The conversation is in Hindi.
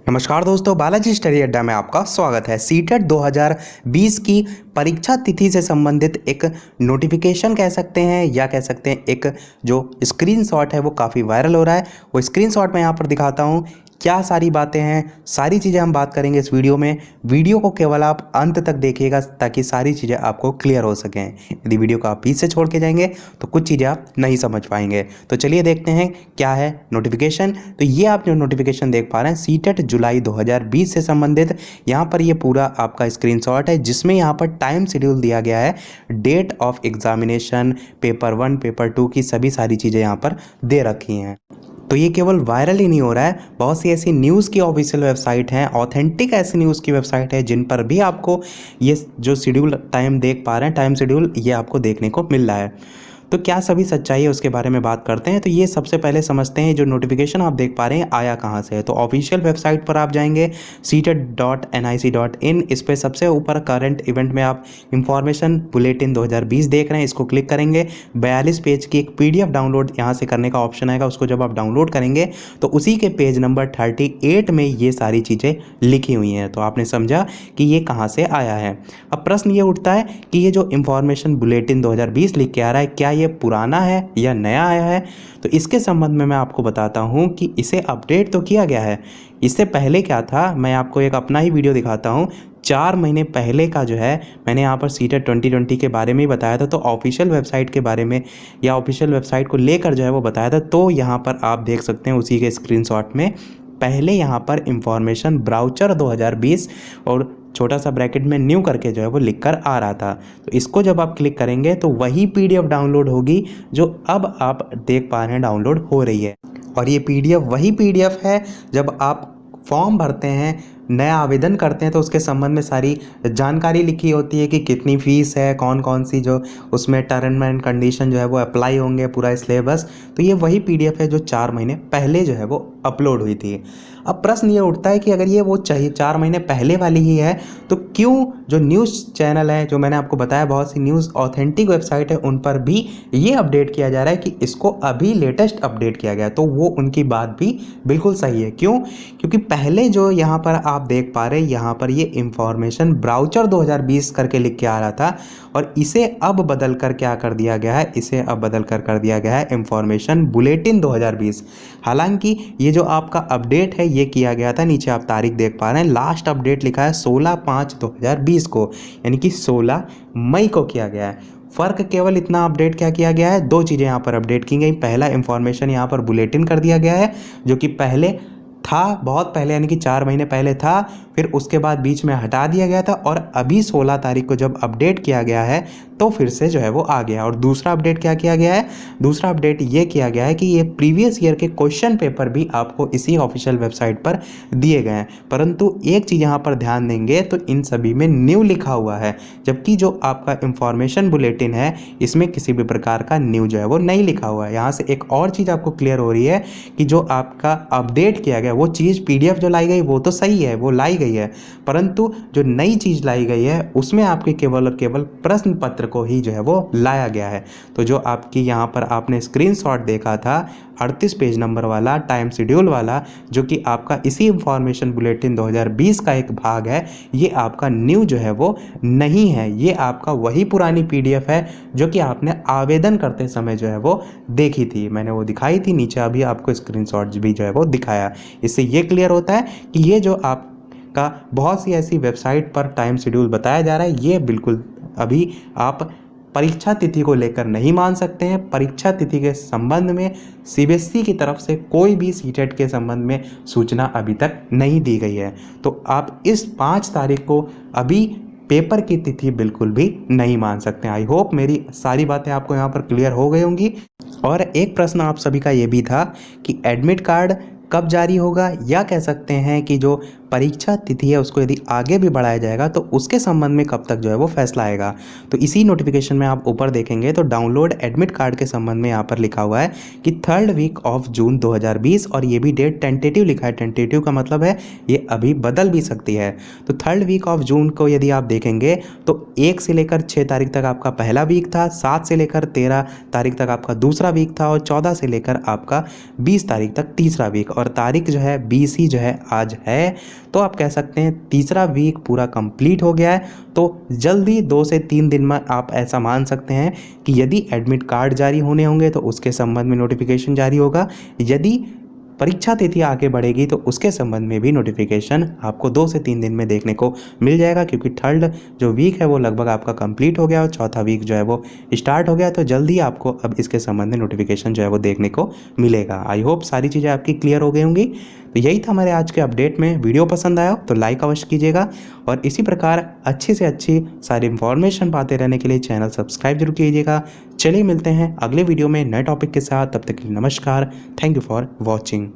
नमस्कार दोस्तों, बालाजी स्टडी अड्डा में आपका स्वागत है। सीटेट 2020 की परीक्षा तिथि से संबंधित एक नोटिफिकेशन कह सकते हैं या कह सकते हैं एक जो स्क्रीनशॉट है वो काफ़ी वायरल हो रहा है। वो स्क्रीनशॉट मैं यहाँ पर दिखाता हूँ। क्या सारी बातें हैं, सारी चीज़ें हम बात करेंगे इस वीडियो में। वीडियो को केवल आप अंत तक देखिएगा ताकि सारी चीज़ें आपको क्लियर हो सकें। यदि वीडियो को आप बीच से छोड़ के जाएंगे तो कुछ चीज़ें आप नहीं समझ पाएंगे। तो चलिए देखते हैं क्या है नोटिफिकेशन। तो ये आप जो नोटिफिकेशन देख पा रहे हैं सीटेट जुलाई 2020 से संबंधित, यहाँ पर ये पूरा आपका स्क्रीनशॉट है जिसमें यहाँ पर टाइम शेड्यूल दिया गया है, date of examination, paper 1 paper 2 की सभी सारी चीज़ें यहाँ पर दे रखी हैं। तो ये केवल वायरल ही नहीं हो रहा है, बहुत सी ऐसी न्यूज़ की ऑफिशियल वेबसाइट हैं, ऑथेंटिक ऐसी न्यूज़ की वेबसाइट है जिन पर भी आपको ये जो शेड्यूल टाइम देख पा रहे हैं, टाइम शेड्यूल ये आपको देखने को मिल रहा है। तो क्या सभी सच्चाई है उसके बारे में बात करते हैं। तो ये सबसे पहले समझते हैं जो नोटिफिकेशन आप देख पा रहे हैं आया कहाँ से है। तो ऑफिशियल वेबसाइट पर आप जाएंगे seated.nic.in, इस पर सबसे ऊपर करंट इवेंट में आप इंफॉर्मेशन बुलेटिन 2020 देख रहे हैं, इसको क्लिक करेंगे। 42 पेज की एक PDF डाउनलोड यहाँ से करने का ऑप्शन आएगा, उसको जब आप डाउनलोड करेंगे तो उसी के पेज नंबर 38 में ये सारी चीज़ें लिखी हुई हैं। तो आपने समझा कि ये कहाँ से आया है। अब प्रश्न ये उठता है कि ये जो इंफॉर्मेशन बुलेटिन 2020 लिख के आ रहा है, क्या ये पुराना है या नया आया है। तो इसके संबंध में मैं आपको बताता हूँ कि इसे अपडेट तो किया गया है। इससे पहले क्या था, मैं आपको एक अपना ही वीडियो दिखाता हूँ। 4 महीने पहले का जो है मैंने यहाँ पर सीटेट 2020 के बारे में ही बताया था, तो ऑफिशियल वेबसाइट के बारे में या ऑफिशियल वेबसाइट को लेकर जो है वो बताया था। तो यहाँ पर आप देख सकते हैं उसी के स्क्रीनशॉट में पहले यहाँ पर इंफॉर्मेशन ब्राउचर 2020 और छोटा सा ब्रैकेट में न्यू करके जो है वो लिख कर आ रहा था। तो इसको जब आप क्लिक करेंगे तो वही PDF डाउनलोड होगी जो अब आप देख पा रहे हैं डाउनलोड हो रही है। और ये PDF वही PDF है जब आप फॉर्म भरते हैं, नया आवेदन करते हैं तो उसके संबंध में सारी जानकारी लिखी होती है कि कितनी फ़ीस है, कौन कौन सी जो उसमें टर्म एंड कंडीशन जो है वो अप्लाई होंगे, पूरा सिलेबस। तो ये वही PDF है जो 4 महीने पहले जो है वो अपलोड हुई थी। अब प्रश्न ये उठता है कि अगर ये वो चाहिए 4 महीने पहले वाली ही है तो क्यों जो न्यूज़ चैनल है, जो मैंने आपको बताया बहुत सी न्यूज़ ऑथेंटिक वेबसाइट है, उन पर भी ये अपडेट किया जा रहा है कि इसको अभी लेटेस्ट अपडेट किया गया। तो वो उनकी बात भी बिल्कुल सही है। क्यों? क्योंकि पहले जो यहाँ पर आप देख पा रहे हैं, यहाँ पर ये इंफॉर्मेशन ब्राउचर 2020 करके लिख के आ रहा था और इसे अब बदल कर क्या कर दिया गया है, इसे अब बदल कर दिया गया है इंफॉर्मेशन बुलेटिन 2020। हालांकि ये जो आपका अपडेट है ये किया गया था, नीचे आप तारीख देख पा रहे हैं, लास्ट अपडेट लिखा है 16/5/2020 को, यानी कि 16 मई को किया गया है। फ़र्क केवल इतना अपडेट क्या किया गया है, 2 चीज़ें यहाँ पर अपडेट की गई। पहला, इंफॉर्मेशन यहाँ पर बुलेटिन कर दिया गया है जो कि पहले था, बहुत पहले यानी कि 4 महीने पहले था, फिर उसके बाद बीच में हटा दिया गया था और अभी 16 तारीख को जब अपडेट किया गया है तो फिर से जो है वो आ गया। और दूसरा अपडेट क्या किया गया है, दूसरा अपडेट ये किया गया है कि ये प्रीवियस ईयर के क्वेश्चन पेपर भी आपको इसी ऑफिशियल वेबसाइट पर दिए गए हैं। परंतु एक चीज़ यहाँ पर ध्यान देंगे तो इन सभी में न्यू लिखा हुआ है, जबकि जो आपका इंफॉर्मेशन बुलेटिन है इसमें किसी भी प्रकार का न्यू जो है वो नहीं लिखा हुआ है। यहाँ से एक और चीज़ आपको क्लियर हो रही है कि जो आपका अपडेट किया गया वो चीज़ PDF जो लाई गई वो तो सही है, वो लाई गई है, परंतु जो नई चीज़ लाई गई है उसमें आपके केवल और केवल प्रश्न पत्र को ही जो है वो लाया गया है। तो जो आपकी यहाँ पर आपने स्क्रीनशॉट देखा था 38 पेज नंबर वाला टाइम शेड्यूल वाला, जो कि आपका इसी इंफॉर्मेशन बुलेटिन 2020 का एक भाग है, ये आपका न्यू जो है वो नहीं है। ये आपका वही पुरानी PDF है जो कि आपने आवेदन करते समय जो है वो देखी थी, मैंने वो दिखाई थी, नीचे अभी आपको स्क्रीनशॉट भी जो है वो दिखाया। इससे ये क्लियर होता है कि ये जो आपका बहुत सी ऐसी वेबसाइट पर टाइम शेड्यूल बताया जा रहा है ये बिल्कुल अभी आप परीक्षा तिथि को लेकर नहीं मान सकते हैं। परीक्षा तिथि के संबंध में CBSE की तरफ से कोई भी सीटेट के संबंध में सूचना अभी तक नहीं दी गई है। तो आप इस 5 तारीख को अभी पेपर की तिथि बिल्कुल भी नहीं मान सकते। आई होप मेरी सारी बातें आपको यहाँ पर क्लियर हो गई होंगी। और एक प्रश्न आप सभी का ये भी था कि एडमिट कार्ड कब जारी होगा, या कह सकते हैं कि जो परीक्षा तिथि है उसको यदि आगे भी बढ़ाया जाएगा तो उसके संबंध में कब तक जो है वो फैसला आएगा। तो इसी नोटिफिकेशन में आप ऊपर देखेंगे तो डाउनलोड एडमिट कार्ड के संबंध में यहाँ पर लिखा हुआ है कि 3rd वीक ऑफ जून 2020, और ये भी डेट टेंटेटिव लिखा है। टेंटेटिव का मतलब है ये अभी बदल भी सकती है। तो 3rd वीक ऑफ जून को यदि आप देखेंगे तो 1 से लेकर 6 तारीख तक आपका पहला वीक था, 7 से लेकर 13 तारीख तक आपका दूसरा वीक था, और 14 से लेकर आपका 20 तारीख तक तीसरा वीक, और तारीख जो है 20 ही जो है आज है। तो आप कह सकते हैं तीसरा वीक पूरा कंप्लीट हो गया है। तो जल्दी 2 से 3 दिन में आप ऐसा मान सकते हैं कि यदि एडमिट कार्ड जारी होने होंगे तो उसके संबंध में नोटिफिकेशन जारी होगा। यदि परीक्षा तिथि आगे बढ़ेगी तो उसके संबंध में भी नोटिफिकेशन आपको 2 से 3 दिन में देखने को मिल जाएगा, क्योंकि 3rd जो वीक है वो लगभग आपका कंप्लीट हो गया और 4था वीक जो है वो स्टार्ट हो गया। तो जल्दी आपको अब इसके संबंध में नोटिफिकेशन जो है वो देखने को मिलेगा। आई होप सारी चीज़ें आपकी क्लियर हो गई होंगी। तो यही था हमारे आज के अपडेट में। वीडियो पसंद आया हो तो लाइक अवश्य कीजिएगा, और इसी प्रकार अच्छी से अच्छी सारी इन्फॉर्मेशन पाते रहने के लिए चैनल सब्सक्राइब जरूर कीजिएगा। चलिए मिलते हैं अगले वीडियो में नए टॉपिक के साथ, तब तक के लिए नमस्कार। Thank you for watching.